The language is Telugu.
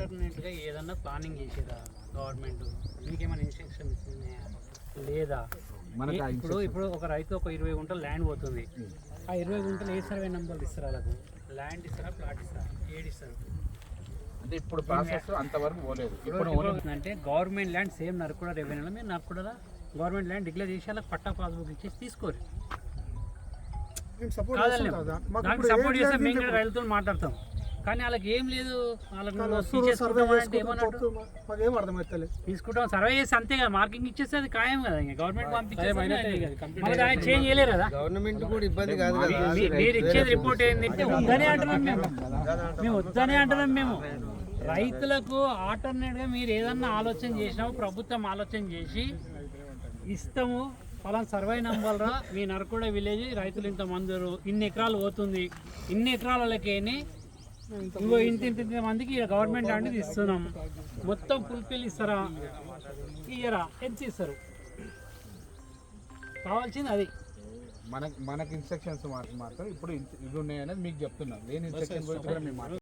ఆల్టర్నేట్గా ఏదన్నా ప్లానింగ్ చేసేదా గవర్నమెంట్? మీకేమైనా ఇన్స్ట్రక్షన్ ఇస్తున్నాయా లేదా? ఇప్పుడు ఒక రైతు ఒక 20 గుంటలు ల్యాండ్ పోతుంది, ఆ 20 గుంటలు ఏ సర్వే నెంబర్లు ఇస్తారు? వాళ్ళకు ల్యాండ్ ఇస్తారా, ప్లాట్ ఇస్తారా, ఏడు ఇస్తారు? అంటే ఇప్పుడు ప్రాసెస్ అంతవరకు పోలేదు. ఇప్పుడు అంటే గవర్నమెంట్ ల్యాండ్ సేమ్ నరకుడ రెవెన్యూలో మీరు నరకుడలా గవర్నమెంట్ ల్యాండ్ డిక్లేర్ చేసి వాళ్ళకి పట్టా పాస్బుక్ ఇచ్చేసి తీసుకోరు. దానికి సపోర్ట్ చేస్తే మేము కూడా రైతులతో మాట్లాడతాం, కానీ వాళ్ళకి ఏం లేదు. వాళ్ళకి తీసుకుంటాం, సర్వే చేస్తే అంతే కదా, మార్కింగ్ ఇచ్చేస్తే అది ఖాయం కదా, ఇంకా గవర్నమెంట్ పంపించేసి చేంజ్ చేయలేరు కదా. గవర్నమెంట్ కూడా ఇబ్బంది కాదు. మీరు ఇచ్చేది రిపోర్ట్ ఏంటంటే వద్దనే అంటున్నాం మేము వద్దనే అంటున్నాం మేము. రైతులకు ఆల్టర్నేట్గా మీరు ఏదన్నా ఆలోచన చేసినావు, ప్రభుత్వం ఆలోచన చేసి ఇస్తాము ఫలానా సర్వే నెంబర్రా మీ నరకుడ విలేజ్ రైతులు ఇంతమంది ఇన్ని ఎకరాలు పోతుంది, ఇన్ని ఎకరాలకేని ఇంకో ఇంత మందికి గవర్నమెంట్ లాంటిది ఇస్తున్నాం, మొత్తం ఫుల్ఫిల్ ఇస్తారా ఇయ్యరా, ఎంత ఇస్తారు? కావాల్సింది అది. మనకి ఇన్స్ట్రక్షన్స్ మాత్రం ఇప్పుడు ఇవి ఉన్నాయనేది మీకు చెప్తున్నాం. లేని ఇన్స్ట్రక్షన్ గురించి కూడా మేము